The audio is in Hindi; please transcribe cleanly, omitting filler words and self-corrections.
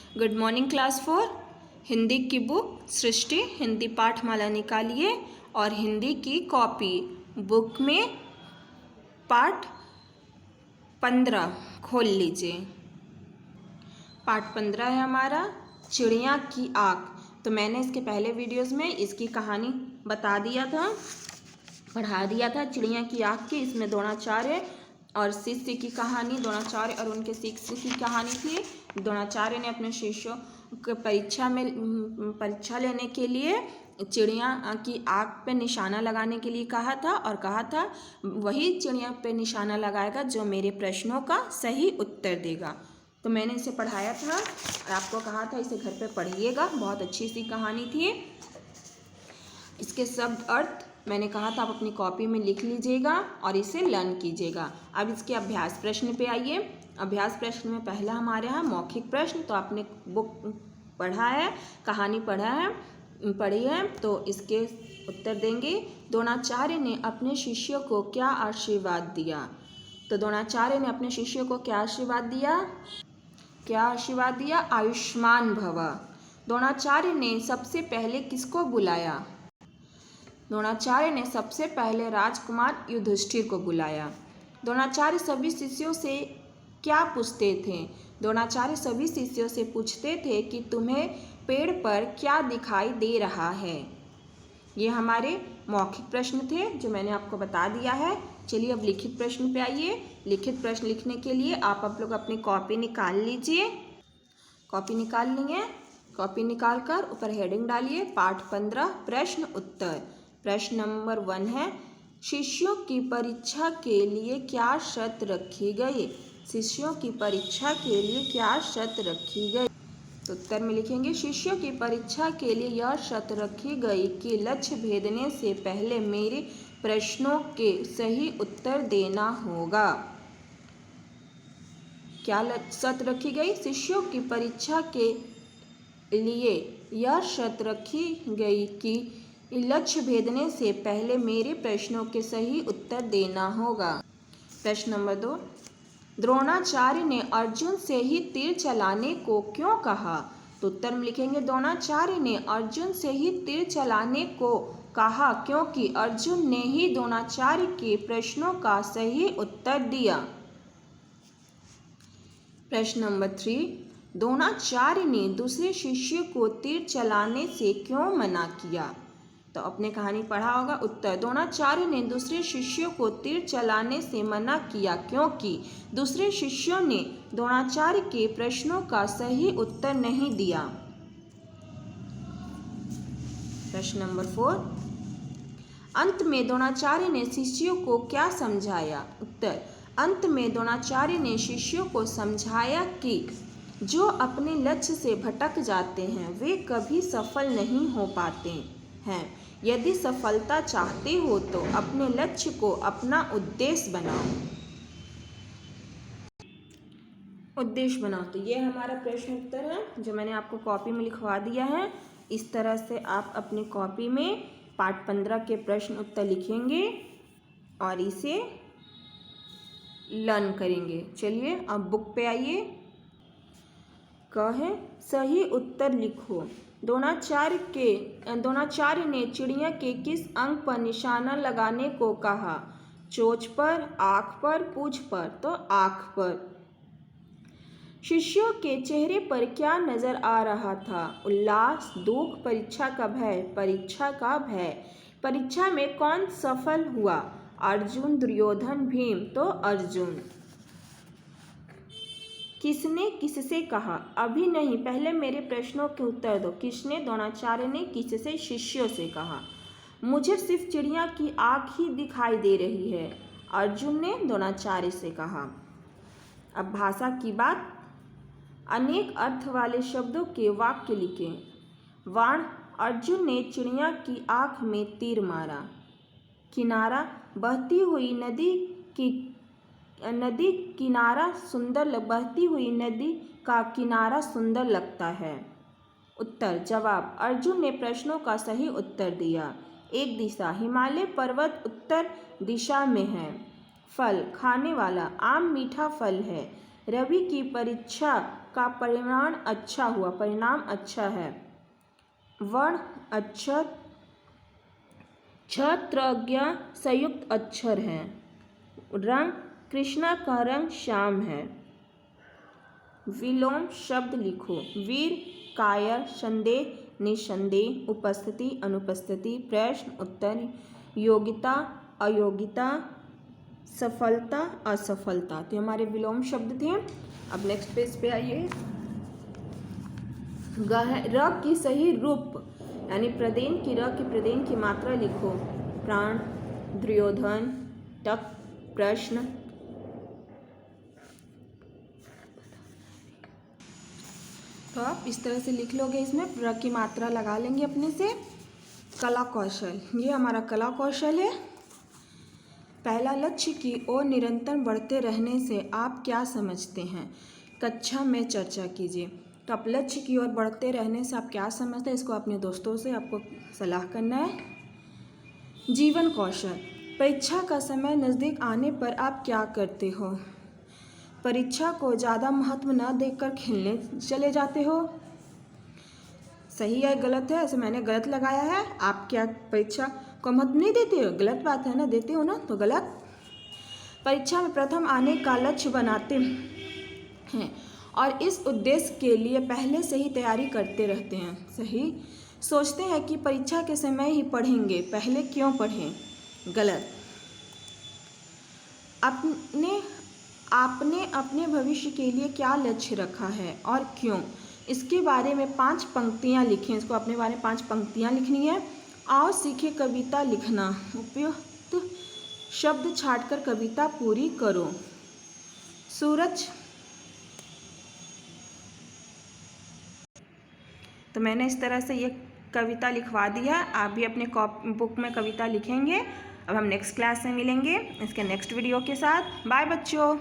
Good morning class 4। हिंदी की बुक सृष्टि हिंदी पाठमाला निकालिए और हिंदी की कॉपी बुक में पाठ 15 खोल लीजिए। पाठ 15 है हमारा चिड़िया की आँख। तो मैंने इसके पहले वीडियोस में इसकी कहानी बता दिया था, पढ़ा दिया था चिड़िया की आँख की। इसमें द्रोणाचार्य और शिष्य की कहानी, द्रोणाचार्य और उनके शिष्य की कहानी थी। द्रोणाचार्य ने अपने शिष्यों को परीक्षा लेने के लिए चिड़िया की आँख पे निशाना लगाने के लिए कहा था और कहा था वही चिड़िया पे निशाना लगाएगा जो मेरे प्रश्नों का सही उत्तर देगा। तो मैंने इसे पढ़ाया था और आपको कहा था इसे घर पे पढ़िएगा। बहुत अच्छी सी कहानी थी। इसके शब्द अर्थ मैंने कहा था आप अपनी कॉपी में लिख लीजिएगा और इसे लर्न कीजिएगा। अब इसके अभ्यास प्रश्न पे आइए। अभ्यास प्रश्न में पहला हमारे यहाँ मौखिक प्रश्न। तो आपने बुक पढ़ा है, कहानी पढ़ी है तो इसके उत्तर देंगे। द्रोणाचार्य ने अपने शिष्यों को क्या आशीर्वाद दिया? तो द्रोणाचार्य ने अपने शिष्यों को क्या आशीर्वाद दिया? आयुष्मान भव। द्रोणाचार्य ने सबसे पहले किसको बुलाया? द्रोणाचार्य ने सबसे पहले राजकुमार युधिष्ठिर को बुलाया। द्रोणाचार्य सभी शिष्यों से क्या पूछते थे? द्रोणाचार्य सभी शिष्यों से पूछते थे कि तुम्हें पेड़ पर क्या दिखाई दे रहा है। ये हमारे मौखिक प्रश्न थे जो मैंने आपको बता दिया है। चलिए अब लिखित प्रश्न पे आइए। लिखित प्रश्न लिखने के लिए आप लोग अपनी कॉपी निकाल लीजिए। कॉपी निकाल लेंगे। कॉपी निकाल कर ऊपर हेडिंग डालिए पाठ 15 प्रश्न उत्तर। प्रश्न नंबर 1 है शिष्यों की परीक्षा के लिए क्या शर्त रखी गई? शिष्यों की परीक्षा के लिए क्या शर्त रखी गई? तो उत्तर में लिखेंगे शिष्यों की परीक्षा के लिए यह शर्त रखी गई कि लक्ष्य भेदने से पहले मेरे प्रश्नों के सही उत्तर देना होगा। क्या शर्त रखी गई? शिष्यों की परीक्षा के लिए यह शर्त रखी गई कि लक्ष्य भेदने से पहले मेरे प्रश्नों के सही उत्तर देना होगा। प्रश्न नंबर 2 द्रोणाचार्य ने अर्जुन से ही तीर चलाने को क्यों कहा? तो उत्तर में लिखेंगे द्रोणाचार्य ने अर्जुन से ही तीर चलाने को कहा क्योंकि अर्जुन ने ही द्रोणाचार्य के प्रश्नों का सही उत्तर दिया। प्रश्न नंबर 3 द्रोणाचार्य ने दूसरे शिष्य को तीर चलाने से क्यों मना किया? तो अपने कहानी पढ़ा होगा। उत्तर द्रोणाचार्य ने दूसरे शिष्यों को तीर चलाने से मना किया क्योंकि दूसरे शिष्यों ने द्रोणाचार्य के प्रश्नों का सही उत्तर नहीं दिया। प्रश्न नंबर 4 अंत में द्रोणाचार्य ने शिष्यों को क्या समझाया? उत्तर अंत में द्रोणाचार्य ने शिष्यों को समझाया कि जो अपने लक्ष्य से भटक जाते हैं वे कभी सफल नहीं हो पाते हैं। यदि सफलता चाहते हो तो अपने लक्ष्य को अपना उद्देश्य बनाओ। तो ये हमारा प्रश्न उत्तर है जो मैंने आपको कॉपी में लिखवा दिया है। इस तरह से आप अपनी कॉपी में पाठ 15 के प्रश्न उत्तर लिखेंगे और इसे लर्न करेंगे। चलिए अब बुक पे आइए। कहे सही उत्तर लिखो। द्रोणाचार्य ने चिड़िया के किस अंग पर निशाना लगाने को कहा? चोंच पर, आँख पर, पूंछ पर। तो आँख पर। शिष्यों के चेहरे पर क्या नजर आ रहा था? उल्लास, दुख, परीक्षा का भय। परीक्षा में कौन सफल हुआ? अर्जुन, दुर्योधन, भीम। तो अर्जुन। किसने किससे कहा? अभी नहीं, पहले मेरे प्रश्नों के उत्तर दो। किसने? द्रोणाचार्य ने। किससे? शिष्यों से कहा। मुझे सिर्फ चिड़िया की आँख ही दिखाई दे रही है। अर्जुन ने द्रोणाचार्य से कहा। अब भाषा की बात। अनेक अर्थ वाले शब्दों के वाक्य लिखें। वाण अर्जुन ने चिड़िया की आँख में तीर मारा। किनारा बहती हुई नदी बहती हुई नदी का किनारा सुंदर लगता है। उत्तर जवाब अर्जुन ने प्रश्नों का सही उत्तर दिया। एक दिशा हिमालय पर्वत उत्तर दिशा में है। फल खाने वाला आम मीठा फल है। रवि की परीक्षा का परिणाम अच्छा हुआ, परिणाम अच्छा है। वर्ण अक्षर क्षत्रज्ञ संयुक्त अक्षर है। रंग कृष्णा का रंग श्याम है। विलोम शब्द लिखो। वीर, कायर, संदेह, निसंदेह, उपस्थिति, अनुपस्थिति, प्रश्न, उत्तर, योग्यता, अयोग्यता, सफलता, असफलता। तो हमारे विलोम शब्द थे। अब नेक्स्ट पेज पे आइए। र की सही रूप यानी प्रदेन की र की प्रदेन की मात्रा लिखो। प्राण, दुर्योधन, टक, प्रश्न। तो आप इस तरह से लिख लोगे, इसमें र की मात्रा लगा लेंगे अपने से। कला कौशल, ये हमारा कला कौशल है। पहला, लक्ष्य की ओर निरंतर बढ़ते रहने से आप क्या समझते हैं? कक्षा में चर्चा कीजिए। तो आप लक्ष्य की ओर बढ़ते रहने से आप क्या समझते हैं, इसको अपने दोस्तों से आपको सलाह करना है। जीवन कौशल, परीक्षा का समय नज़दीक आने पर आप क्या करते हो? परीक्षा को ज़्यादा महत्व न देकर खेलने चले जाते हो। सही है गलत है? ऐसे मैंने गलत लगाया है। आप क्या परीक्षा को महत्व नहीं देते हो? गलत बात है ना, देते हो ना, तो गलत। परीक्षा में प्रथम आने का लक्ष्य बनाते हैं और इस उद्देश्य के लिए पहले से ही तैयारी करते रहते हैं। सही। सोचते हैं कि परीक्षा के समय ही पढ़ेंगे, पहले क्यों पढ़ें? गलत। आपने अपने भविष्य के लिए क्या लक्ष्य रखा है और क्यों? इसके बारे में 5 पंक्तियाँ लिखें। इसको अपने बारे में 5 पंक्तियाँ लिखनी है। आओ सीखे कविता लिखना। उपयुक्त शब्द छांटकर कविता पूरी करो। सूरज। तो मैंने इस तरह से ये कविता लिखवा दिया। आप भी अपने बुक में कविता लिखेंगे। अब हम नेक्स्ट क्लास में मिलेंगे इसके नेक्स्ट वीडियो के साथ। बाय बच्चों।